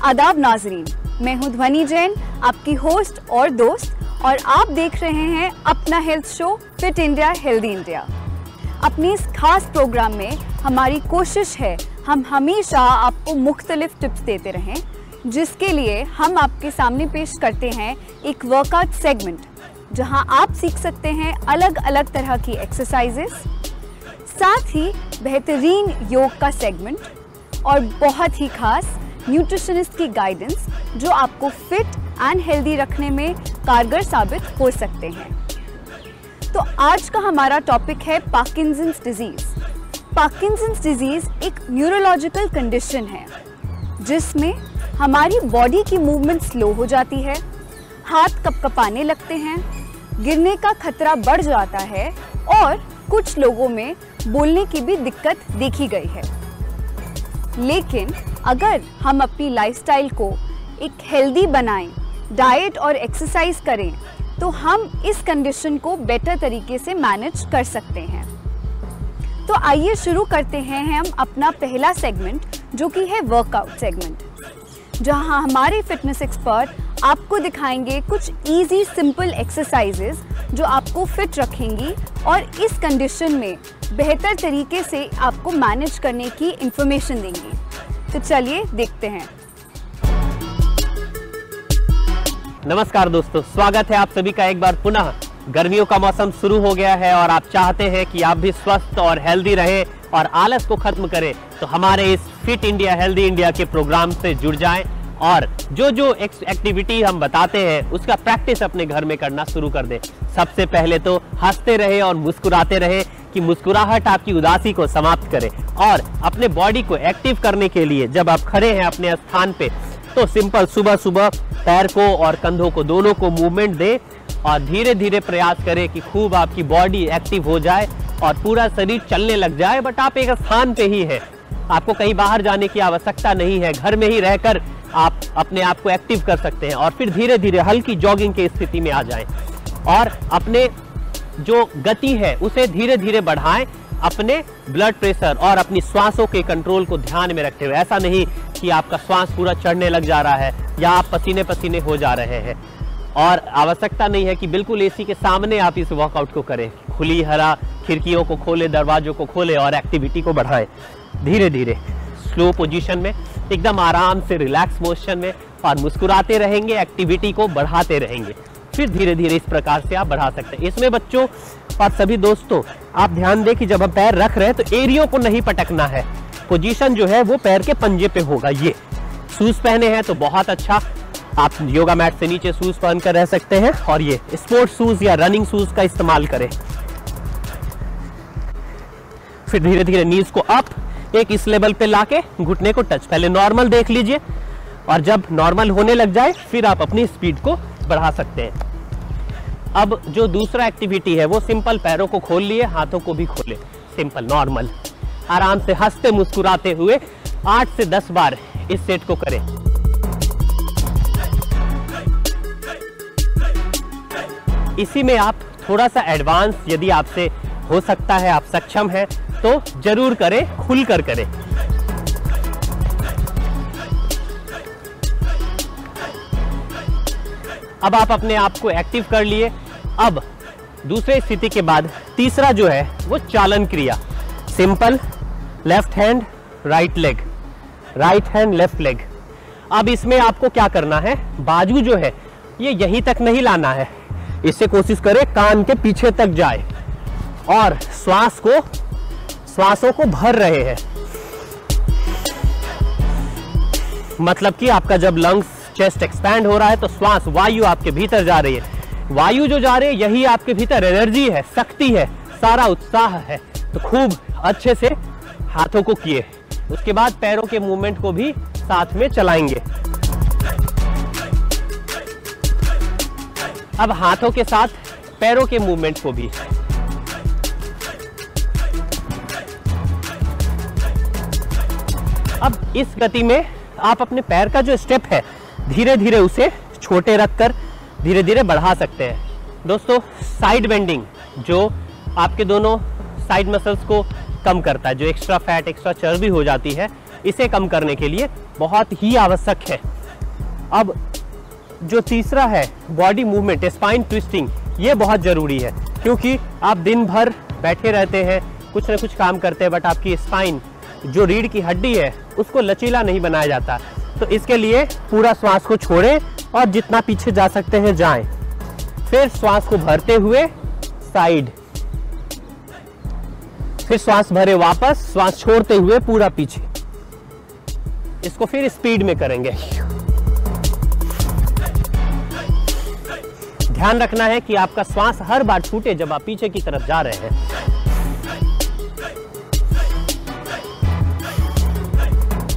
आदाब नाजरीन, मैं हूं ध्वनि जैन, आपकी होस्ट और दोस्त, और आप देख रहे हैं अपना health show fit India healthy India. अपने इस खास प्रोग्राम में हमारी कोशिश है हम हमेशा आपको मुख्तलिफ टिप्स देते रहें, जिसके लिए हम आपके सामने पेश करते हैं एक वर्कआउट सेगमेंट, जहां आप सीख सकते हैं अलग अलग तरह की एक्सरसाइजेस, साथ ही बेहतरीन योग का सेगमेंट और बहुत ही खास न्यूट्रिशनिस्ट की गाइडेंस जो आपको फिट एंड हेल्दी रखने में कारगर साबित हो सकते हैं। तो आज का हमारा टॉपिक है पार्किंसंस डिजीज़। पार्किंसंस डिजीज़ एक न्यूरोलॉजिकल कंडीशन है जिसमें हमारी बॉडी की मूवमेंट स्लो हो जाती है, हाथ कपकपाने लगते हैं, गिरने का खतरा बढ़ जाता है और कुछ लोगों में बोलने की भी दिक्कत देखी गई है। लेकिन अगर हम अपनी लाइफस्टाइल को एक हेल्दी बनाएं, डाइट और एक्सरसाइज करें, तो हम इस कंडीशन को बेटर तरीके से मैनेज कर सकते हैं। तो आइए शुरू करते हैं हम अपना पहला सेगमेंट, जो कि है वर्कआउट सेगमेंट, जहां हमारे फिटनेस एक्सपर्ट आपको दिखाएंगे कुछ इजी सिंपल एक्सरसाइजेस जो आपको फिट रखेंगी और इस कंडीशन में बेहतर तरीके से आपको मैनेज करने की इंफॉर्मेशन देंगी। तो चलिए देखते हैं। नमस्कार दोस्तों, स्वागत है आप सभी का एक बार पुनः। गर्मियों का मौसम शुरू हो गया है और आप चाहते हैं कि आप भी स्वस्थ और हेल्दी रहें और आलस को खत्म करें, तो हमारे इस फिट इंडिया हेल्दी इंडिया के प्रोग्राम से जुड़ जाएं और जो एक्टिविटी हम बताते हैं उसका प्रैक्टिस अपने घर में करना शुरू कर दें। सबसे पहले तो हंसते रहे और मुस्कुराते रहे कि मुस्कुराहट आपकी उदासी को समाप्त करे। और अपने बॉडी को एक्टिव करने के लिए जब आप खड़े हैं अपने स्थान पे, तो सिंपल सुबह सुबह पैर को और कंधों को दोनों को मूवमेंट दें और धीरे धीरे प्रयास करें कि खूब आपकी बॉडी एक्टिव हो जाए और पूरा शरीर चलने लग जाए। बट आप एक स्थान पे ही है, आपको कहीं बाहर जाने की आवश्यकता नहीं है, घर में ही रहकर आप अपने आप को एक्टिव कर सकते हैं। और फिर धीरे धीरे हल्की जॉगिंग की स्थिति में आ जाएं और अपने जो गति है उसे धीरे धीरे बढ़ाएं, अपने ब्लड प्रेशर और अपनी श्वासों के कंट्रोल को ध्यान में रखते हुए। ऐसा नहीं कि आपका श्वास पूरा चढ़ने लग जा रहा है या आप पसीने पसीने हो जा रहे हैं, और आवश्यकता नहीं है कि बिल्कुल एसी के सामने आप इस वर्कआउट को करें। खुली हरा खिड़कियों को खोले, दरवाजों को खोले और एक्टिविटी को बढ़ाएं धीरे धीरे स्लो पोजीशन में, एकदम आराम से रिलैक्स मोशन में, और मुस्कुराते रहेंगे, एक्टिविटी को बढ़ाते रहेंगे। फिर धीरे धीरे इस प्रकार से आप बढ़ा सकते हैं। इसमें बच्चों और सभी दोस्तों आप ध्यान दें कि जब हम पैर रख रहे हैं तो एरियो को नहीं पटकना है। पोजीशन जो है वो पैर के पंजे पे होगा। ये शूज पहने हैं तो बहुत अच्छा, आप योगा मैट से नीचे शूज पहन कर रह सकते हैं, और ये स्पोर्ट्स शूज या रनिंग शूज का इस्तेमाल करें। फिर धीरे धीरे नीज को अप एक इस लेवल पे लाके घुटने को टच, पहले नॉर्मल देख लीजिए, और जब नॉर्मल होने लग जाए फिर आप अपनी स्पीड को बढ़ा सकते हैं। अब जो दूसरा एक्टिविटी है वो सिंपल पैरों को खोल लिए, हाथों को भी खोले, सिंपल नॉर्मल आराम से हंसते मुस्कुराते हुए 8 से 10 बार इस सेट को करें। इसी में आप थोड़ा सा एडवांस यदि आपसे हो सकता है, आप सक्षम हैं तो जरूर करें, खुलकर करें। अब आप अपने आप को एक्टिव कर लिए। अब दूसरे स्थिति के बाद तीसरा जो है वो चालन क्रिया, simple left hand right leg, right hand left leg. अब इसमें आपको क्या करना है, बाजू जो है ये यहीं तक नहीं लाना है, इससे कोशिश करें कान के पीछे तक जाए और श्वासों को भर रहे हैं। मतलब कि आपका जब लंग्स चेस्ट एक्सपैंड हो रहा है तो श्वास वायु आपके भीतर जा रही है। वायु जो जा रही है यही आपके भीतर एनर्जी है, शक्ति है, सारा उत्साह है। तो खूब अच्छे से हाथों को किए, उसके बाद पैरों के मूवमेंट को भी साथ में चलाएंगे। अब हाथों के साथ पैरों के मूवमेंट को भी। अब इस गति में आप अपने पैर का जो स्टेप है धीरे धीरे उसे छोटे रखकर धीरे धीरे बढ़ा सकते हैं। दोस्तों, साइड बेंडिंग जो आपके दोनों साइड मसल्स को कम करता है, जो एक्स्ट्रा फैट एक्स्ट्रा चर्बी हो जाती है इसे कम करने के लिए बहुत ही आवश्यक है। अब जो तीसरा है बॉडी मूवमेंट, स्पाइन ट्विस्टिंग, ये बहुत ज़रूरी है क्योंकि आप दिन भर बैठे रहते हैं, कुछ ना कुछ काम करते हैं, बट आपकी स्पाइन जो रीढ़ की हड्डी है उसको लचीला नहीं बनाया जाता। तो इसके लिए पूरा श्वास को छोड़ें और जितना पीछे जा सकते हैं जाएं। फिर श्वास को भरते हुए साइड, फिर श्वास भरे वापस, श्वास छोड़ते हुए पूरा पीछे। इसको फिर स्पीड में करेंगे। ध्यान रखना है कि आपका श्वास हर बार छूटे जब आप पीछे की तरफ जा रहे हैं।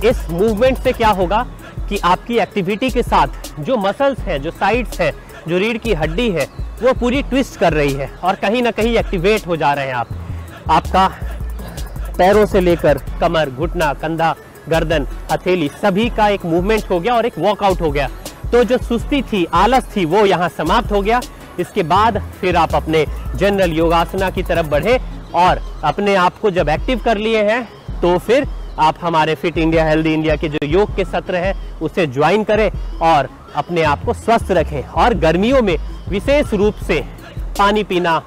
इस मूवमेंट से क्या होगा कि आपकी एक्टिविटी के साथ जो मसल्स हैं, जो साइड्स हैं, जो रीढ़ की हड्डी है, वो पूरी ट्विस्ट कर रही है और कहीं ना कहीं एक्टिवेट हो जा रहे हैं आप। आपका पैरों से लेकर कमर, घुटना, कंधा, गर्दन, हथेली, सभी का एक मूवमेंट हो गया और एक वॉकआउट हो गया। तो जो सुस्ती थी, आलस थी, वो यहाँ समाप्त हो गया। इसके बाद फिर आप अपने जनरल योगासना की तरफ बढ़े और अपने आप को जब एक्टिव कर लिए हैं तो फिर आप हमारे फिट इंडिया हेल्दी इंडिया के जो योग के सत्र है उसे ज्वाइन करें और अपने आप को स्वस्थ रखें। और गर्मियों में विशेष रूप से पानी पीना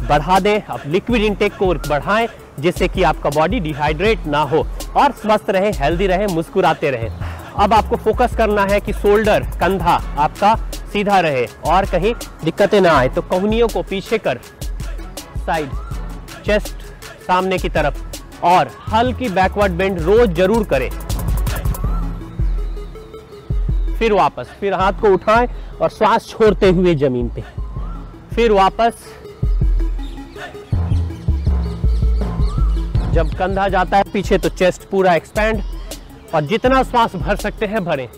बढ़ा दें, आप लिक्विड इंटेक को बढ़ाएं जिससे कि आपका बॉडी डिहाइड्रेट ना हो और स्वस्थ रहे, हेल्दी रहे, मुस्कुराते रहे। अब आपको फोकस करना है कि शोल्डर, कंधा आपका सीधा रहे और कहीं दिक्कतें ना आए। तो कोहनियों को पीछे कर, साइड, चेस्ट सामने की तरफ और हल्की बैकवर्ड बेंड रोज जरूर करें। फिर वापस, फिर हाथ को उठाएं और श्वास छोड़ते हुए जमीन पे, फिर वापस। जब कंधा जाता है पीछे तो चेस्ट पूरा एक्सपैंड और जितना श्वास भर सकते हैं भरें।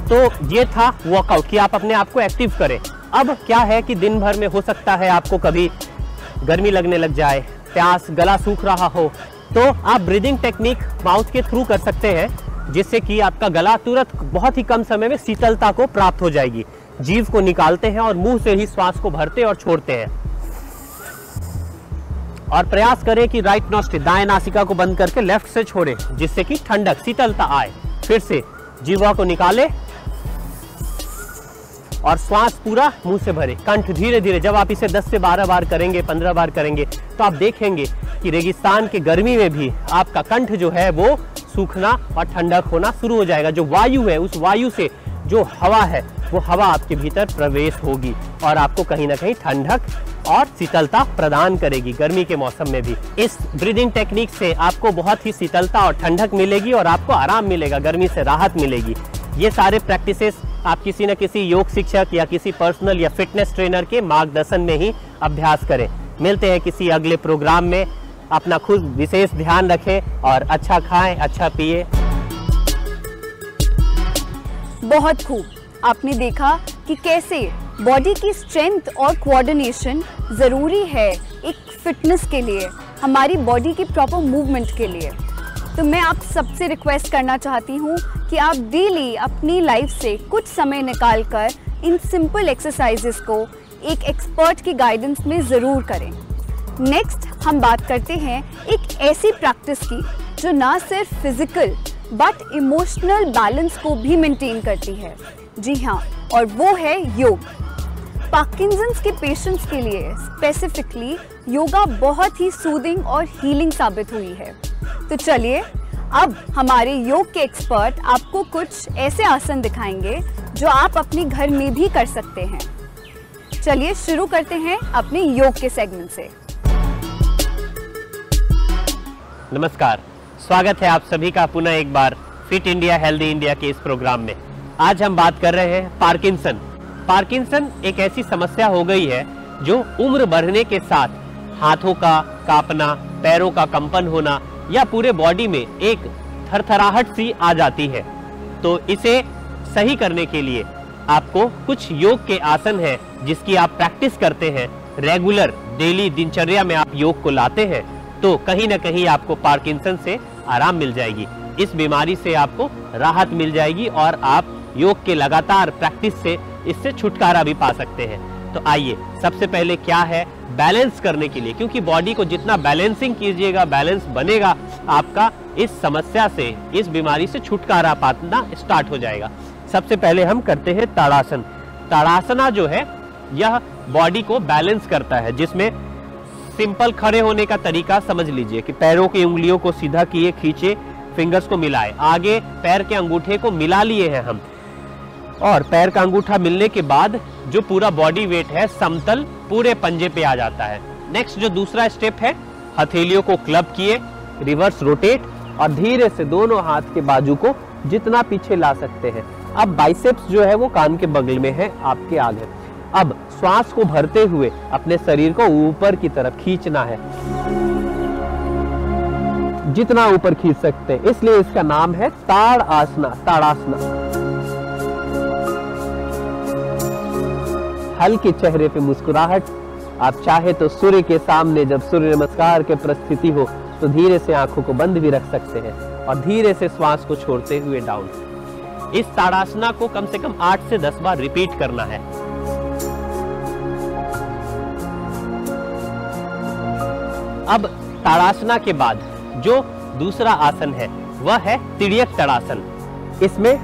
तो ये था वर्कआउट कि आप अपने आप को एक्टिव करें। अब क्या है कि दिन भर में हो सकता है आपको कभी गर्मी लगने लग जाए, प्यास, गला सूख रहा हो, तो आप ब्रीदिंग टेक्निक माउथ के थ्रू कर सकते हैं जिससे कि आपका गला तुरंत बहुत ही कम समय में शीतलता को प्राप्त हो जाएगी। जीभ को निकालते हैं और मुंह से ही श्वास को भरते और छोड़ते हैं और प्रयास करें कि राइट नॉस्ट्रिल, दाएं नासिका को बंद करके लेफ्ट से छोड़ें जिससे कि ठंडक, शीतलता आए। फिर से जीवा को निकाले और श्वास पूरा मुंह से भरे। कंठ धीरे धीरे, जब आप इसे 10 से 12 बार करेंगे, 15 बार करेंगे तो आप देखेंगे कि रेगिस्तान के गर्मी में भी आपका कंठ जो है वो सूखना और ठंडक होना शुरू हो जाएगा। जो वायु है, उस वायु से जो हवा है वो हवा आपके भीतर प्रवेश होगी और आपको कहीं ना कहीं ठंडक और शीतलता प्रदान करेगी गर्मी के मौसम में भी। इस ब्रीदिंग टेक्निक से आपको बहुत ही शीतलता और ठंडक मिलेगी और आपको आराम मिलेगा, गर्मी से राहत मिलेगी। ये सारे प्रैक्टिसेस आप किसी न किसी योग शिक्षक या किसी पर्सनल या फिटनेस ट्रेनर के मार्गदर्शन में ही अभ्यास करें। मिलते हैं किसी अगले प्रोग्राम में। अपना खुद विशेष ध्यान रखें और अच्छा खाएं, अच्छा पिए। बहुत खूब। आपने देखा कि कैसे बॉडी की स्ट्रेंथ और कोऑर्डिनेशन ज़रूरी है एक फिटनेस के लिए, हमारी बॉडी की प्रॉपर मूवमेंट के लिए। तो मैं आप सबसे रिक्वेस्ट करना चाहती हूँ कि आप डेली अपनी लाइफ से कुछ समय निकालकर इन सिंपल एक्सरसाइजेस को एक एक्सपर्ट की गाइडेंस में ज़रूर करें। नेक्स्ट हम बात करते हैं एक ऐसी प्रैक्टिस की जो ना सिर्फ फिजिकल बट इमोशनल बैलेंस को भी मेंटेन करती है। जी हाँ, और वो है योग। पार्किंसंस के पेशेंट्स के लिए स्पेसिफिकली योगा बहुत ही सूदिंग और हीलिंग साबित हुई है। तो चलिए अब हमारे योग के एक्सपर्ट आपको कुछ ऐसे आसन दिखाएंगे जो आप अपने घर में भी कर सकते हैं। चलिए शुरू करते हैं अपने योग के सेगमेंट से। नमस्कार, स्वागत है आप सभी का पुनः एक बार फिट इंडिया हेल्दी इंडिया के इस प्रोग्राम में। आज हम बात कर रहे हैं पार्किंसन। पार्किंसन एक ऐसी समस्या हो गई है जो उम्र बढ़ने के साथ हाथों का कांपना, पैरों का कंपन होना या पूरे बॉडी में एक थरथराहट सी आ जाती है। तो इसे सही करने के लिए आपको कुछ योग के आसन हैं जिसकी आप प्रैक्टिस करते हैं, रेगुलर डेली दिनचर्या में आप योग को लाते हैं तो कहीं ना कहीं आपको पार्किंसन से आराम मिल जाएगी, इस बीमारी से आपको राहत मिल जाएगी और आप योग के लगातार प्रैक्टिस से इससे छुटकारा भी पा सकते हैं। तो आइए, सबसे पहले क्या है बैलेंस करने के लिए, क्योंकि बॉडी को जितना बैलेंसिंग कीजिएगा, बैलेंस बनेगा, आपका इस समस्या से, इस बीमारी से छुटकारा पाना स्टार्ट हो जाएगा। सबसे पहले हम करते हैं ताड़ासन। ताड़ासना जो है यह बॉडी को बैलेंस करता है, जिसमें सिंपल खड़े होने का तरीका समझ लीजिए कि पैरों की उंगलियों को सीधा किए, खींचे, फिंगर्स को मिलाए, आगे पैर के अंगूठे को मिला लिए हैं हम, और पैर का अंगूठा मिलने के बाद जो पूरा बॉडी वेट है समतल पूरे पंजे पे आ जाता है। नेक्स्ट जो दूसरा स्टेप है, हथेलियों को क्लब किए, रिवर्स रोटेट, और धीरे से दोनों हाथ के बाजू को जितना पीछे ला सकते हैं। अब बाइसेप्स जो है वो कान के बगल में है आपके आगे। अब श्वास को भरते हुए अपने शरीर को ऊपर की तरफ खींचना है, जितना ऊपर खींच सकते हैं, इसलिए इसका नाम है ताड़ आसना, ताड़ासना। हल्के चेहरे पे मुस्कुराहट। आप चाहे तो सूर्य के सामने जब सूर्य नमस्कार के प्रस्तुति हो तो धीरे से आंखों को बंद भी रख सकते हैं और धीरे से श्वास को छोड़ते हुए डाउन। इस ताड़ासना को कम से कम 8 से 10 बार रिपीट करना है। अब ताड़ासना के बाद जो दूसरा आसन है वह है तिर्यक ताड़ासन। इसमें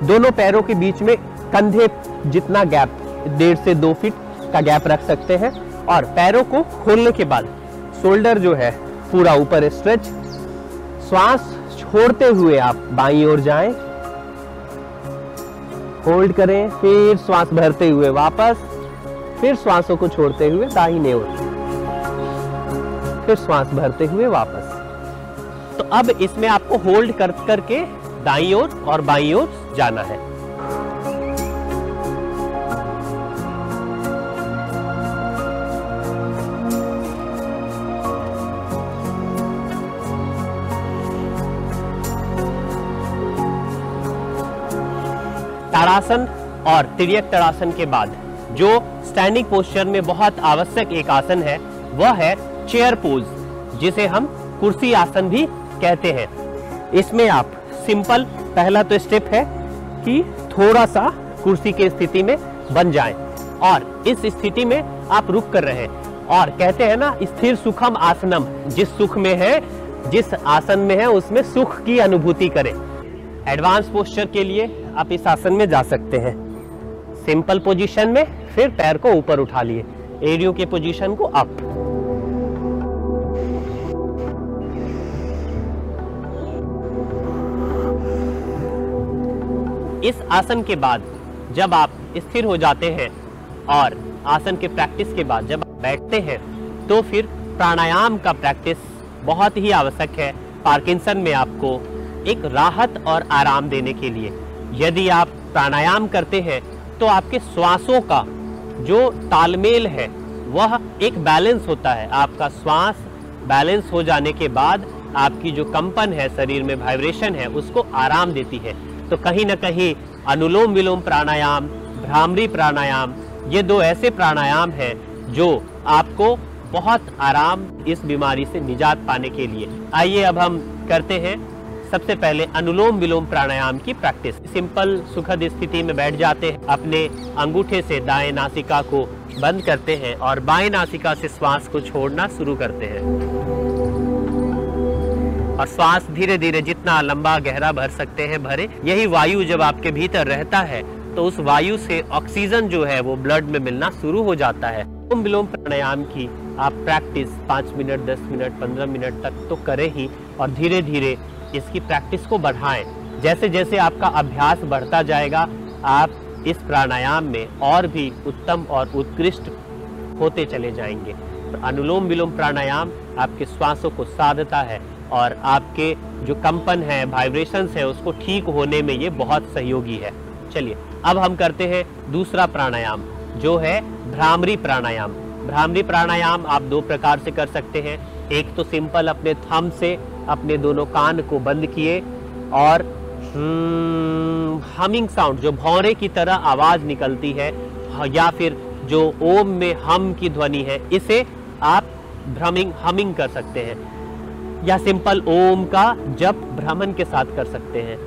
दोनों पैरों के बीच में कंधे जितना गैप, 1.5 से 2 फीट का गैप रख सकते हैं, और पैरों को खोलने के बाद शोल्डर जो है पूरा ऊपर स्ट्रेच। श्वास छोड़ते हुए आप बाईं ओर जाएं, होल्ड करें, फिर श्वास भरते हुए वापस, फिर श्वासों को छोड़ते हुए दाहिने ओर, फिर श्वास भरते हुए वापस। तो अब इसमें आपको होल्ड कर करके दाईं ओर और बाईं ओर जाना है। ताड़ासन और तिर्यक ताड़ासन के बाद जो स्टैंडिंग पोस्चर में बहुत आवश्यक एक आसन है वह है चेयर पोज, जिसे हम कुर्सी आसन भी कहते हैं। इसमें आप सिंपल, पहला तो स्टेप है कि थोड़ा सा कुर्सी की स्थिति में बन जाएं, और इस स्थिति में आप रुक कर रहे, और कहते हैं ना स्थिर सुखम आसनम, जिस सुख में है, जिस आसन में है उसमें सुख की अनुभूति करें। एडवांस पोस्चर के लिए आप इस आसन में जा सकते हैं। सिंपल पोजीशन में फिर पैर को ऊपर उठा लिए, एरियो के पोजीशन को अप। इस आसन के बाद जब आप स्थिर हो जाते हैं और आसन के प्रैक्टिस के बाद जब आप बैठते हैं तो फिर प्राणायाम का प्रैक्टिस बहुत ही आवश्यक है पार्किंसन में आपको एक राहत और आराम देने के लिए। यदि आप प्राणायाम करते हैं तो आपके श्वासों का जो तालमेल है वह एक बैलेंस होता है। आपका श्वास बैलेंस हो जाने के बाद आपकी जो कंपन है, शरीर में वाइब्रेशन है, उसको आराम देती है। तो कहीं ना कहीं अनुलोम विलोम प्राणायाम, भ्रामरी प्राणायाम, ये 2 ऐसे प्राणायाम हैं जो आपको बहुत आराम इस बीमारी से निजात पाने के लिए। आइए अब हम करते हैं सबसे पहले अनुलोम विलोम प्राणायाम की प्रैक्टिस। सिंपल सुखद स्थिति में बैठ जाते हैं, अपने अंगूठे से दाएं नासिका को बंद करते हैं और बाएं नासिका से श्वास को छोड़ना शुरू करते हैं, और श्वास धीरे धीरे जितना लंबा गहरा भर सकते हैं भरे। यही वायु जब आपके भीतर रहता है तो उस वायु से ऑक्सीजन जो है वो ब्लड में मिलना शुरू हो जाता है। अनुलोम विलोम प्राणायाम की आप प्रैक्टिस 5 मिनट, 10 मिनट, 15 मिनट तक तो करें ही, और धीरे धीरे इसकी प्रैक्टिस को बढ़ाएं। जैसे जैसे आपका अभ्यास बढ़ता जाएगा आप इस प्राणायाम में और भी उत्तम और उत्कृष्ट होते चले जाएंगे। तो अनुलोम विलोम प्राणायाम आपके श्वासों को साधता है और आपके जो कंपन है, वाइब्रेशंस है, उसको ठीक होने में ये बहुत सहयोगी है। चलिए अब हम करते हैं दूसरा प्राणायाम जो है भ्रामरी प्राणायाम। भ्रामरी प्राणायाम आप 2 प्रकार से कर सकते हैं। एक तो सिंपल अपने थंब से अपने दोनों कान को बंद किए और हमिंग साउंड, जो भौरे की तरह आवाज निकलती है, या फिर जो ओम में हम की ध्वनि है, इसे आप हमिंग कर सकते हैं। या सिंपल ओम का जप भ्रमण के साथ कर सकते हैं।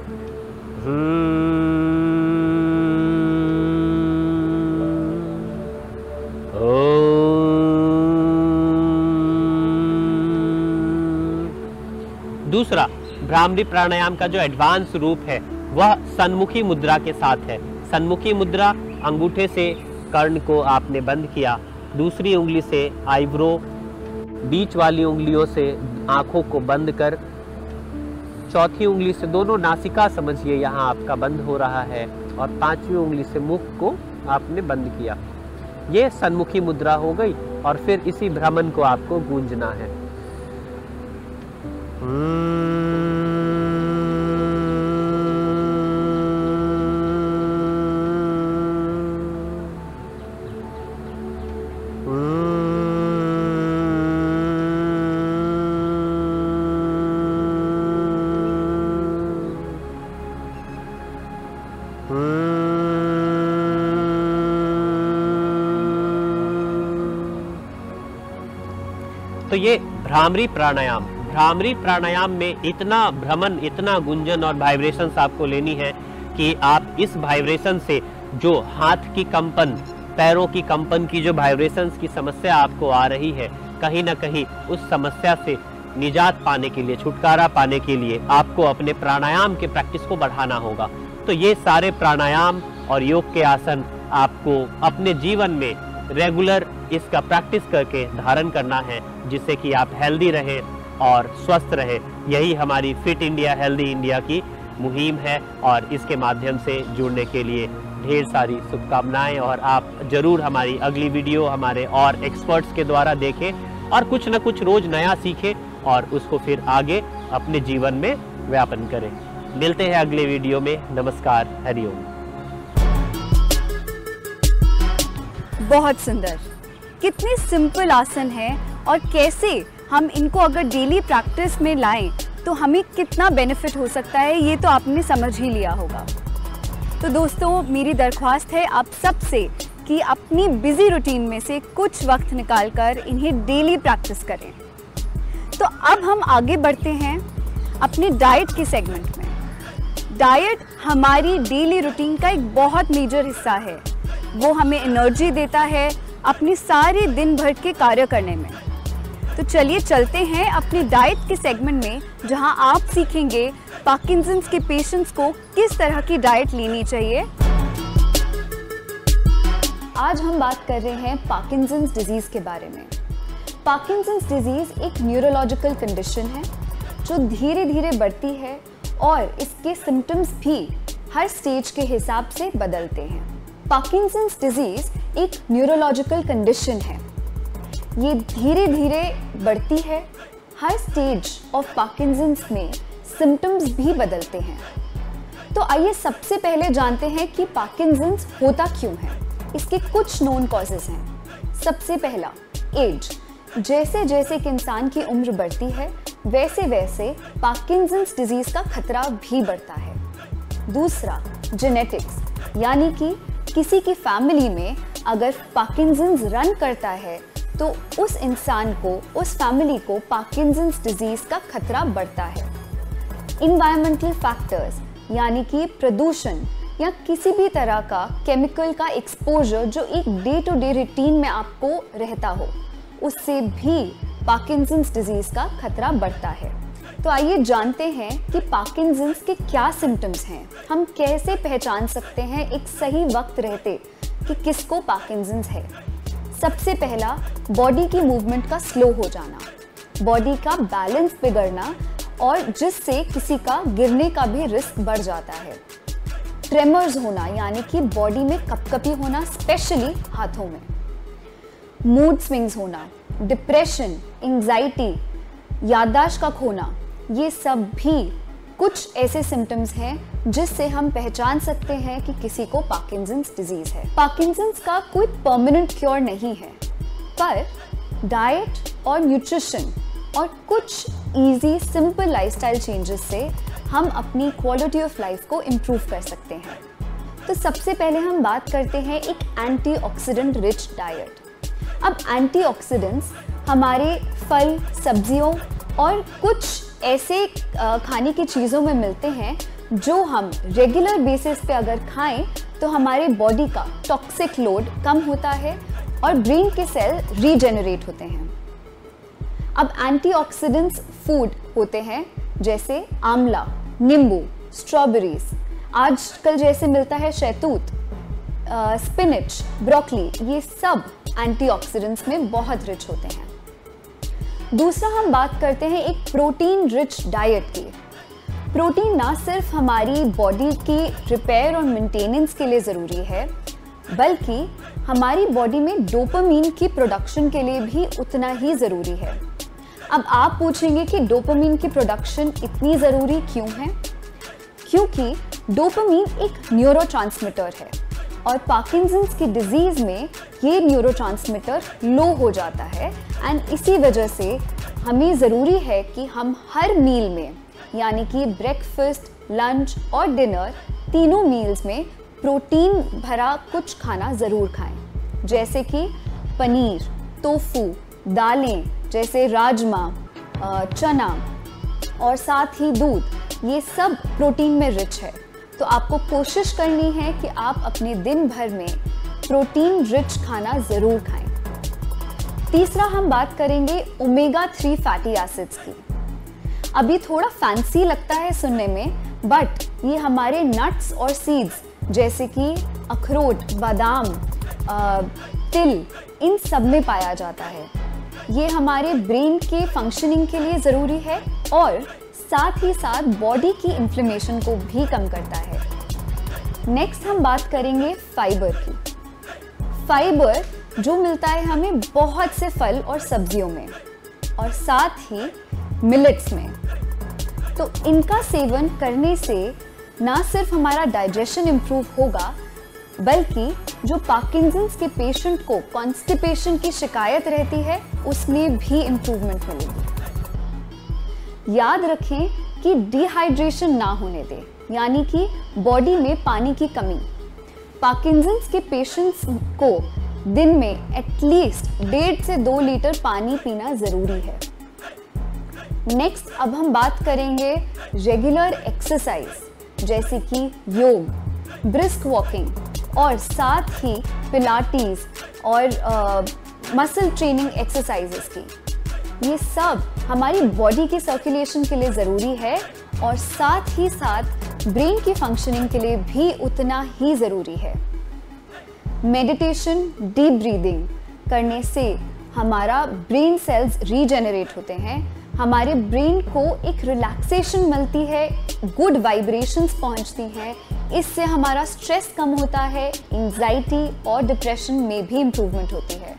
दूसरा भ्रामरी प्राणायाम का जो एडवांस रूप है वह सन्मुखी मुद्रा के साथ है। सन्मुखी मुद्रा, अंगूठे से कर्ण को आपने बंद किया, दूसरी उंगली से आईब्रो, बीच वाली उंगलियों से आंखों को बंद कर, चौथी उंगली से दोनों नासिका समझिए यहाँ आपका बंद हो रहा है, और पांचवी उंगली से मुख को आपने बंद किया। ये सन्मुखी मुद्रा हो गई। और फिर इसी भ्रमण को आपको गूंजना है। तो ये भ्रामरी प्राणायाम में इतना भ्रमण, इतना गुंजन और वाइब्रेशंस आपको लेनी है कि आप इस वाइब्रेशन से जो हाथ की कंपन, पैरों की कंपन की जो वाइब्रेशंस की समस्या आपको आ रही है, कहीं ना कहीं उस समस्या से निजात पाने के लिए, छुटकारा पाने के लिए आपको अपने प्राणायाम के प्रैक्टिस को बढ़ाना होगा। तो ये सारे प्राणायाम और योग के आसन आपको अपने जीवन में रेगुलर इसका प्रैक्टिस करके धारण करना है, जिससे कि आप हेल्दी रहें और स्वस्थ रहें। यही हमारी फिट इंडिया हेल्दी इंडिया की मुहिम है, और इसके माध्यम से जुड़ने के लिए ढेर सारी शुभकामनाएं। और आप जरूर हमारी अगली वीडियो हमारे और एक्सपर्ट्स के द्वारा देखें और कुछ न कुछ रोज नया सीखें और उसको फिर आगे अपने जीवन में व्यापन करें। मिलते हैं अगले वीडियो में। नमस्कार, हरिओम। बहुत सुंदर, कितने सिंपल आसन है और कैसे हम इनको अगर डेली प्रैक्टिस में लाएं तो हमें कितना बेनिफिट हो सकता है, ये तो आपने समझ ही लिया होगा। तो दोस्तों, मेरी दरख्वास्त है आप सबसे कि अपनी बिजी रूटीन में से कुछ वक्त निकालकर इन्हें डेली प्रैक्टिस करें। तो अब हम आगे बढ़ते हैं अपने डाइट के सेगमेंट में। डाइट हमारी डेली रूटीन का एक बहुत मेजर हिस्सा है। वो हमें एनर्जी देता है अपने सारे दिन भर के कार्य करने में। तो चलिए चलते हैं अपनी डाइट के सेगमेंट में, जहां आप सीखेंगे पार्किंसंस के पेशेंट्स को किस तरह की डाइट लेनी चाहिए। आज हम बात कर रहे हैं पार्किंसंस डिजीज़ के बारे में। पार्किंसंस डिजीज़ एक न्यूरोलॉजिकल कंडीशन है जो धीरे धीरे बढ़ती है और इसके सिम्टम्स भी हर स्टेज के हिसाब से बदलते हैं। पार्किंसंस डिजीज़ एक न्यूरोलॉजिकल कंडीशन है, ये धीरे धीरे बढ़ती है। हर स्टेज ऑफ पार्किंसंस में सिम्टम्स भी बदलते हैं। तो आइए सबसे पहले जानते हैं कि पार्किंसंस होता क्यों है। इसके कुछ नोन कॉजेज़ हैं। सबसे पहला, एज। जैसे जैसे एक इंसान की उम्र बढ़ती है वैसे वैसे पार्किंसंस डिजीज़ का खतरा भी बढ़ता है। दूसरा, जेनेटिक्स, यानी कि किसी की फैमिली में अगर पार्किंसंस रन करता है तो उस इंसान को, उस फैमिली को पार्किंसंस डिजीज़ का खतरा बढ़ता है। इन्वायरमेंटल फैक्टर्स, यानी कि प्रदूषण या किसी भी तरह का केमिकल का एक्सपोजर जो एक डे टू डे रूटीन में आपको रहता हो, उससे भी पार्किंसंस डिजीज़ का खतरा बढ़ता है। तो आइए जानते हैं कि पार्किंसंस के क्या सिम्टम्स हैं। हम कैसे पहचान सकते हैं एक सही वक्त रहते कि किसको पार्किंसंस है। सबसे पहला, बॉडी की मूवमेंट का स्लो हो जाना, बॉडी का बैलेंस बिगड़ना और जिससे किसी का गिरने का भी रिस्क बढ़ जाता है। ट्रेमर्स होना, यानी कि बॉडी में कपकपी होना, स्पेशली हाथों में। मूड स्विंग्स होना, डिप्रेशन, एंजाइटी, याददाश्त का खोना, ये सब भी कुछ ऐसे सिम्टम्स हैं जिससे हम पहचान सकते हैं कि किसी को पार्किंसंस डिजीज़ है। पार्किंसंस का कोई परमानेंट क्योर नहीं है, पर डाइट और न्यूट्रिशन और कुछ इजी सिंपल लाइफस्टाइल चेंजेस से हम अपनी क्वालिटी ऑफ लाइफ को इम्प्रूव कर सकते हैं। तो सबसे पहले हम बात करते हैं एक एंटीऑक्सीडेंट रिच डाइट। अब एंटीऑक्सीडेंट्स हमारे फल, सब्जियों और कुछ ऐसे खाने की चीज़ों में मिलते हैं जो हम रेगुलर बेसिस पे अगर खाएं तो हमारे बॉडी का टॉक्सिक लोड कम होता है और ब्रेन के सेल रीजेनरेट होते हैं। अब एंटीऑक्सीडेंट्स फूड होते हैं जैसे आंवला, नींबू, स्ट्रॉबेरीज, आजकल जैसे मिलता है शहतूत, स्पिनच, ब्रोकली, ये सब एंटीऑक्सीडेंट्स में बहुत रिच होते हैं। दूसरा हम बात करते हैं एक प्रोटीन रिच डाइट की। प्रोटीन ना सिर्फ हमारी बॉडी की रिपेयर और मेंटेनेंस के लिए ज़रूरी है, बल्कि हमारी बॉडी में डोपामीन की प्रोडक्शन के लिए भी उतना ही ज़रूरी है। अब आप पूछेंगे कि डोपामीन की प्रोडक्शन इतनी ज़रूरी क्यों है? क्योंकि डोपामीन एक न्यूरोट्रांसमीटर है और पार्किंसंस की डिजीज़ में ये न्यूरोट्रांसमीटर लो हो जाता है एंड इसी वजह से हमें ज़रूरी है कि हम हर मील में, यानी कि ब्रेकफास्ट, लंच और डिनर, तीनों मील्स में प्रोटीन भरा कुछ खाना ज़रूर खाएं, जैसे कि पनीर, टोफू, दालें जैसे राजमा, चना और साथ ही दूध, ये सब प्रोटीन में रिच है। तो आपको कोशिश करनी है कि आप अपने दिन भर में प्रोटीन रिच खाना ज़रूर खाएं। तीसरा हम बात करेंगे ओमेगा 3 फैटी एसिड्स की। अभी थोड़ा फैंसी लगता है सुनने में, बट ये हमारे नट्स और सीड्स जैसे कि अखरोट, बादाम, तिल, इन सब में पाया जाता है। ये हमारे ब्रेन के फंक्शनिंग के लिए ज़रूरी है और साथ ही साथ बॉडी की इन्फ्लेमेशन को भी कम करता है। नेक्स्ट हम बात करेंगे फाइबर की। फाइबर जो मिलता है हमें बहुत से फल और सब्जियों में और साथ ही मिलेट्स में। तो इनका सेवन करने से ना सिर्फ हमारा डाइजेशन इम्प्रूव होगा, बल्कि जो पार्किंसंस के पेशेंट को कॉन्स्टिपेशन की शिकायत रहती है उसमें भी इम्प्रूवमेंट मिलेगी। याद रखें कि डिहाइड्रेशन ना होने दें, यानी कि बॉडी में पानी की कमी। पार्किंसंस के पेशेंट्स को दिन में एटलीस्ट 1.5 से 2 लीटर पानी पीना ज़रूरी है। नेक्स्ट अब हम बात करेंगे रेगुलर एक्सरसाइज, जैसे कि योग, ब्रिस्क वॉकिंग और साथ ही पिलाटीज और मसल ट्रेनिंग एक्सरसाइजेस की। ये सब हमारी बॉडी की सर्कुलेशन के लिए ज़रूरी है और साथ ही साथ ब्रेन की फंक्शनिंग के लिए भी उतना ही ज़रूरी है। मेडिटेशन, डीप ब्रीदिंग करने से हमारा ब्रेन सेल्स रीजेनरेट होते हैं, हमारे ब्रेन को एक रिलैक्सेशन मिलती है, गुड वाइब्रेशंस पहुंचती हैं, इससे हमारा स्ट्रेस कम होता है, एंजाइटी और डिप्रेशन में भी इम्प्रूवमेंट होती है।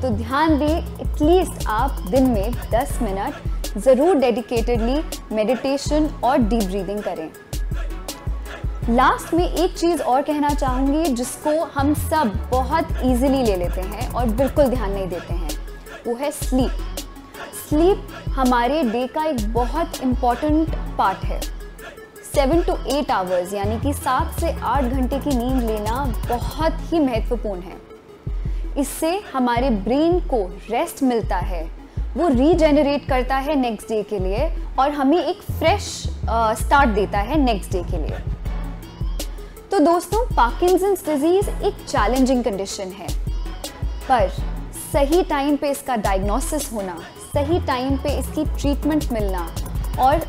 तो ध्यान दें, एटलीस्ट आप दिन में 10 मिनट ज़रूर डेडिकेटेडली मेडिटेशन और डीप ब्रीदिंग करें। लास्ट में एक चीज़ और कहना चाहूँगी जिसको हम सब बहुत ईजिली ले लेते हैं और बिल्कुल ध्यान नहीं देते हैं, वो है स्लीप। स्लीप हमारे डे का एक बहुत इम्पॉर्टेंट पार्ट है। 7 to 8 आवर्स यानी कि 7 से 8 घंटे की नींद लेना बहुत ही महत्वपूर्ण है। इससे हमारे ब्रेन को रेस्ट मिलता है, वो रीजेनरेट करता है नेक्स्ट डे के लिए और हमें एक फ्रेश स्टार्ट देता है नेक्स्ट डे के लिए। तो दोस्तों, पार्किंसंस डिजीज़ एक चैलेंजिंग कंडीशन है, पर सही टाइम पे इसका डायग्नोसिस होना, सही टाइम पे इसकी ट्रीटमेंट मिलना और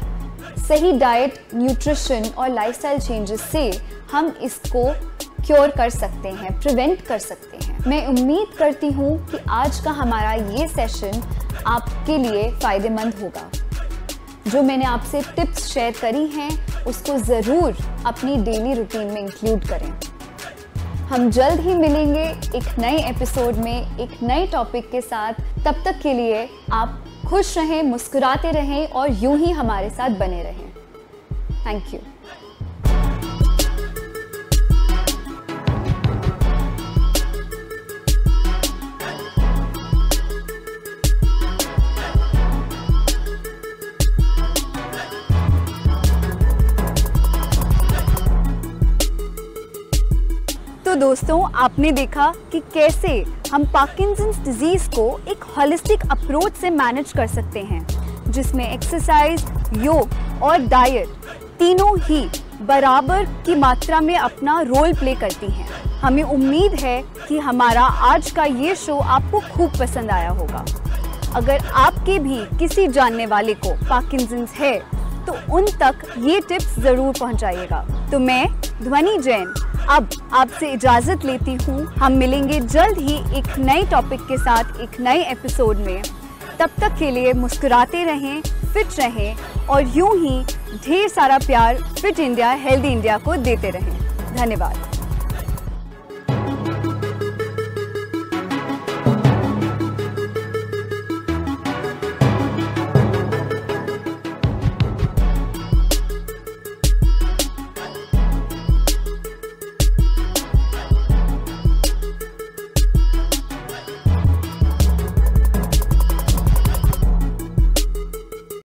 सही डाइट, न्यूट्रिशन और लाइफस्टाइल चेंजेस से हम इसको क्योर कर सकते हैं, प्रिवेंट कर सकते हैं। मैं उम्मीद करती हूँ कि आज का हमारा ये सेशन आपके लिए फ़ायदेमंद होगा। जो मैंने आपसे टिप्स शेयर करी हैं उसको ज़रूर अपनी डेली रूटीन में इंक्लूड करें। हम जल्द ही मिलेंगे एक नए एपिसोड में एक नए टॉपिक के साथ। तब तक के लिए आप खुश रहें, मुस्कुराते रहें और यूं ही हमारे साथ बने रहें। Thank you. तो दोस्तों, आपने देखा कि कैसे हम पार्किंसंस डिजीज़ को एक होलिस्टिक अप्रोच से मैनेज कर सकते हैं। जिसमें एक्सरसाइज, योग और डाइट तीनों ही बराबर की मात्रा में अपना रोल प्ले करती हैं। हमें उम्मीद है कि हमारा आज का ये शो आपको खूब पसंद आया होगा। अगर आपके भी किसी जानने वाले को पार्किंसंस है तो उन तक ये टिप्स ज़रूर पहुंचाइएगा। तो मैं ध्वनि जैन अब आपसे इजाज़त लेती हूँ। हम मिलेंगे जल्द ही एक नए टॉपिक के साथ एक नए एपिसोड में। तब तक के लिए मुस्कुराते रहें, फिट रहें और यूं ही ढेर सारा प्यार फिट इंडिया हेल्दी इंडिया को देते रहें। धन्यवाद।